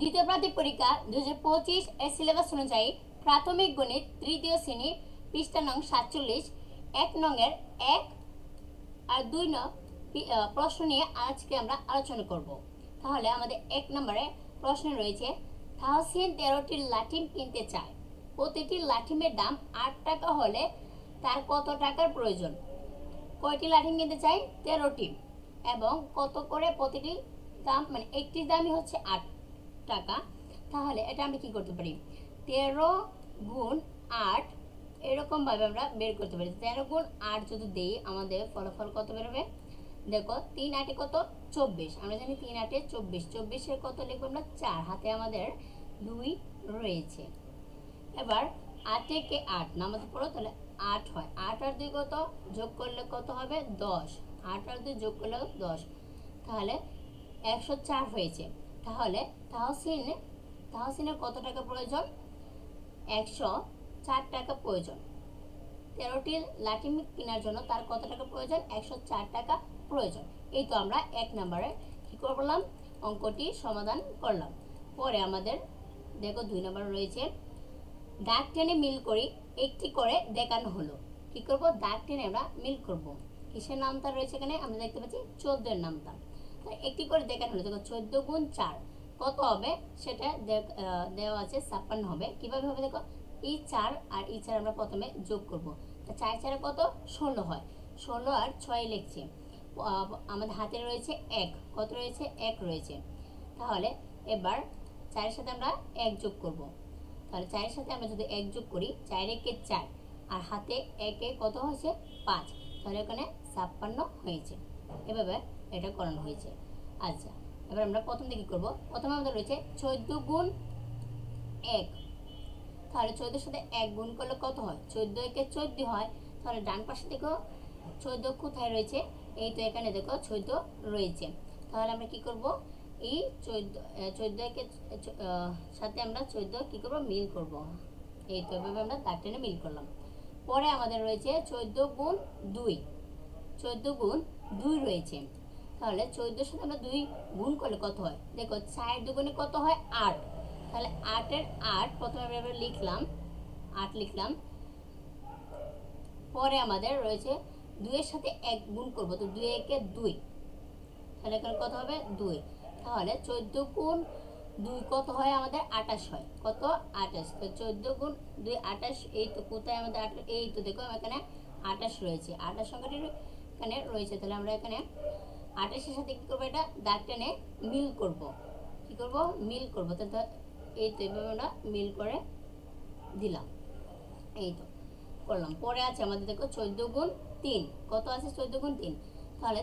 দ্বিতীয় প্রাথমিক পরীক্ষা 2025 এর সিলেবাস অনুযায়ী প্রাথমিক গণিত তৃতীয় শ্রেণী পৃষ্ঠা নং 47 এক নংয়ের 1 আর 2 নং প্রশ্ন নিয়ে আজকে আমরা আলোচনা করব। তাহলে আমাদের 1 নম্বরে প্রশ্ন রয়েছে, তাহসিন 13টি লাঠিম কিনতে চায়। প্রতিটি লাঠিমের দাম 8 টাকা হলে তার কত টাকার প্রয়োজন? কয়টি লাঠিম কিনতে চায়? 13টি। এবং কত করে প্রতিটি দাম, মানে একটির দামই হচ্ছে 8 টাকা। তাহলে এটা আমরা কি করতে পারি? 13 গুণ 8 এরকম ভাবে আমরা বের করতে পারি। 13 গুণ 8 যদি দেই আমাদের ফলাফল কত বেরোবে? দেখো 3 8 কত? 24। আমরা জানি 3 8 24। 24 এর কত লিখবো আমরা? 4। হাতে আমাদের 2 রয়েছে। এবার 8 কে 8 নামাতে পড়ো, তাহলে 8 হয়। 8 আর 2 কত? যোগ করলে কত হবে? 10। 8 আর 2 যোগ করলে 10। তাহলে 104 হয়েছে। তাহলে তাহসিনের কত টাকা প্রয়োজন? 104 টাকা প্রয়োজন। 13টি লাঠিম কেনার জন্য তার কত টাকা প্রয়োজন? 104 টাকা প্রয়োজন। এই তো আমরা 1 নম্বরে কি করলাম? অঙ্কটি সমাধান করলাম। পরে আমাদের দেখো 2 নম্বর রয়েছে, দাগ টেনে মিল করি, একটি করে দেখানো হলো। কি করব? দাগ টেনে আমরা মিল করব। কিসের নামতা রয়েছে এখানে? আমরা দেখতে পাচ্ছি 14 এর নামতা। একটি করে দেখানো হলো। দেখো 14 গুণ 4 কত হবে? সেটা দেওয়া আছে 56 হবে। কিভাবে হবে দেখো, এই 4 আর এই 4 আমরা প্রথমে যোগ করব। তা 4 4 কত? 16 হয়। 16 আর 6 লিখছি। আমাদের হাতে রয়েছে 1। কত রয়েছে? 1 রয়েছে। তাহলে এবার 4 এর সাথে আমরা 1 যোগ করব। তাহলে 4 এর সাথে আমরা যদি 1 যোগ করি, 4 একে 4 আর হাতে 1 এ কত হয়েছে? 5। তাহলে এখানে 56 হয়েছে। এভাবে এটা করানো হয়েছে। আচ্ছা, এবার আমরা প্রথম দিকে করব। প্রথমে আমাদের রয়েছে 14 গুণ 1। তাহলে 14 এর সাথে 1 গুণ করলে কত হয়? 14 একে 14 হয়। তাহলে ডান পাশে দেখো 14 কোথায় রয়েছে? এই তো এখানে দেখো 14 রয়েছে। তাহলে আমরা কি করব? এই 14 একে সাথে আমরা 14 কি করব? মিল করব। এই তো এভাবে আমরা দাগ টেনে মিল করলাম। পরে আমাদের রয়েছে 14 গুণ 2। 14 গুণ 2 রয়েছে। তাহলে 14 এর সাথে আমরা 2 গুণ করলে কত হয়? দেখো 4 দুগুণে কত হয়? 8। তাহলে 8 এর 8 প্রথমে আমরা লিখলাম, 8 লিখলাম। পরে আমাদের রয়েছে 2 এর সাথে 1 গুণ করব, তো 2 একে 2। তাহলে এখানে কত হবে? 2। তাহলে 14 গুণ 2 কত হয়? আমাদের 28 হয়। কত? 28। তো 14 গুণ 2 28। এই তো কোথায় আমাদের 28? এই তো দেখো এখানে 28 রয়েছে। 28 সংখ্যাটি এখানে রয়েছে। তাহলে আমরা এখানে 28 এর সাথে কি করব? এটা দাগ টেনে মিল করব। কি করব? মিল করব। তো এই তো এভাবে আমরা মিল করে দিলাম। এই তো করলাম। পরে আছে আমাদের দেখো 14 গুণ 3 কত আছে? 14 গুণ 3। তাহলে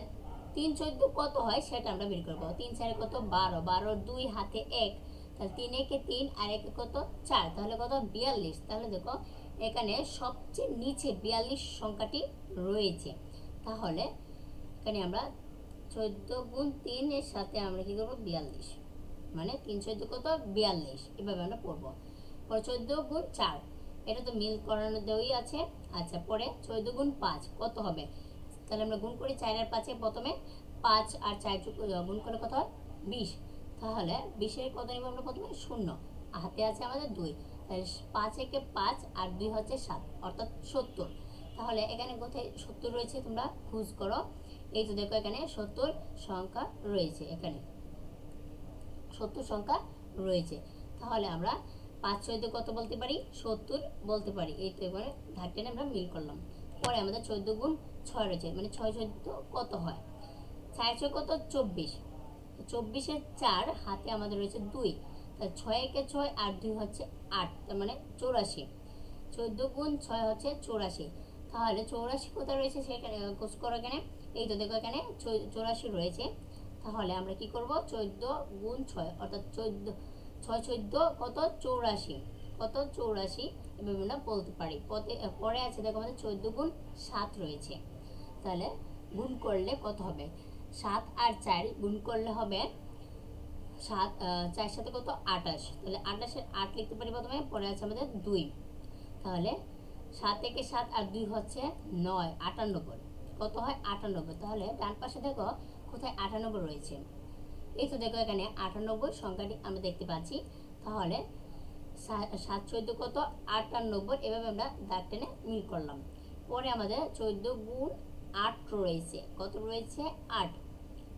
3 14 কত হয় সেটা আমরা বের করব। 3 4 কত? 12। 12 2 হাতে 1। তাহলে 3 একে 3 আর 1 কত? 4। তাহলে কত? 42। তাহলে দেখো এখানে সবচেয়ে নিচে 42 সংখ্যাটি রয়েছে। তাহলে এখানে আমরা 14 গুণ 3 এর সাথে আমরা কি করব? 42। মানে 3 14 কত? 42। এভাবে আমরা পড়ব। পরে 14 গুণ 4 এটা তো মিল করানো দেওয়াই আছে। আচ্ছা, পরে 14 গুণ 5 কত হবে? তাহলে আমরা গুণ করি 4 আর 5 এ প্রথমে 5 আর 4 গুণ করলে কত হয়? 20। তাহলে 20 এর কত নিব আমরা? প্রথমে 0। হাতে আছে আমাদের 2। তাহলে 5 একে 5 আর 2 হচ্ছে 7, অর্থাৎ 70। তাহলে এখানে কোথায় 70 রয়েছে তোমরা খুঁজ করো। এই তো দেখো এখানে 70 সংখ্যা রয়েছে। এখানে 70 সংখ্যা রয়েছে। তাহলে আমরা 5 14 কত বলতে পারি? 70 বলতে পারি। এই তো এবারে দাগ টেনে আমরা মিল করলাম। পরে আমাদের 14 গুণ 6 রয়েছে, মানে 6 14 কত হয়? 4 6 কত? 24। 24 এর 4 হাতে আমাদের রয়েছে 2। তাহলে 6 একে 6 আর 2 হচ্ছে 8, তার মানে 84। 14 গুণ 6 হচ্ছে 84। তাহলে 84 কোথায় রয়েছে সেখানে খোঁজ করো। এখানে এই তো দেখো এখানে 84 রয়েছে। তাহলে আমরা কি করব? 14 গুণ 6 অর্থাৎ 14 6 14 কত? 84। কত? 84 এভাবে আমরা বলতে পারি। পরে আছে দেখো আমাদের 14 গুণ 7 রয়েছে। তাহলে গুণ করলে কত হবে? 7 আর 4 গুণ করলে হবে 7 4 সাথে কত? 28। তাহলে 28 এর 8 লিখতে পারি প্রথমে। পরে আছে আমাদের 2। তাহলে 7 একে 7 আর 2 হচ্ছে 9, 98। কত হয়? 98। তাহলে ডান পাশে দেখো কোথায় 98 রয়েছে। এই তো দেখো এখানে 98 সংখ্যাটি আমরা দেখতে পাচ্ছি। তাহলে 7 14 কত 98, এভাবে আমরা দাগ টেনে মিল করলাম। পরে আমাদের 14 গুণ 8 রয়েছে, কত রয়েছে 8।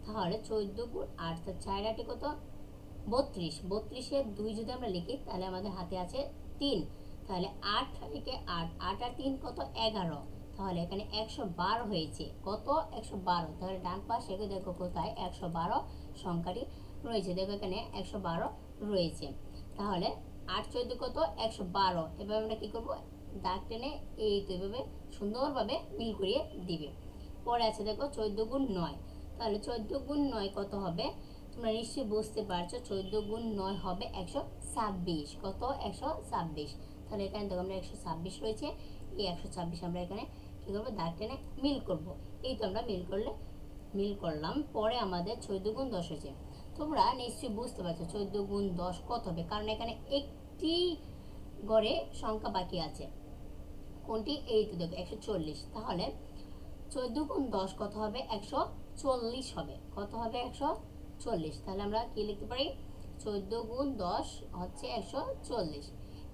তাহলে 14 গুণ 8, তো 4 8 কত 32, 32-এর 2 যদি আমরা লিখি তাহলে আমাদের হাতে আছে 3। তাহলে 8 থেকে 8, 8 আর 3 কত 11। তাহলে এখানে 112 হয়েছে, কত 112। তাহলে ডান পাশে দেখো কোথায় 112 সংখ্যাটি রয়েছে, দেখো এখানে 112 রয়েছে। তাহলে 8 14 কত 112, এভাবে আমরা কি করব দাগ টেনে এই তো এভাবে সুন্দরভাবে মিল করিয়ে দিবে। পরে আছে দেখো 14 গুণ 9, তাহলে 14 গুণ 9 কত হবে, তোমরা নিশ্চয়ই বুঝতে পারছো 14 গুণ 9 হবে 126, কত 126। তাহলে এখানে দেখো আমরা 126 রয়েছে, এই 126 আমরা এখানে কি করবো দাগ টেনে মিল করব। এই তো আমরা মিল করলাম। পরে আমাদের 14 গুণ 10 হয়েছে। তোমরা নিশ্চয়ই বুঝতে পারছো 14 গুণ 10 কত হবে, কারণ এখানে একটি গড়ে সংখ্যা বাকি আছে, কোনটি এই তো দেখো 140। তাহলে 14 গুণ 10 কত হবে 140 হবে, কত হবে 140। তাহলে আমরা কি লিখতে পারি 14 গুণ 10 হচ্ছে 140।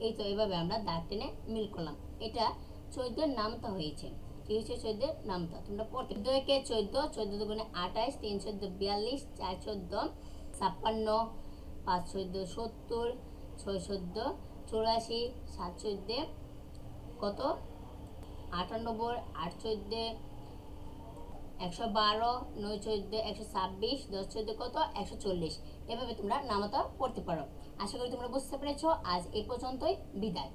এই তো এভাবে আমরা দাগ টেনে মিল করলাম। এটা 14 নামতা হয়েছে, কি হয়েছে 14 নামতা। তোমরা পড়তে 14 কে 14, 14 দুগুণে 28, 3 14 42, 4 14 56, 5 14 70, 6 14 84, 7 14 কত 98, 8 14 112, 9 14 126, 10 14 কত 140। এভাবে তোমরা নামতা পড়তে পারো। আশা করি তোমরা বুঝতে পেরেছো। আজ এই পর্যন্তই, বিদায়।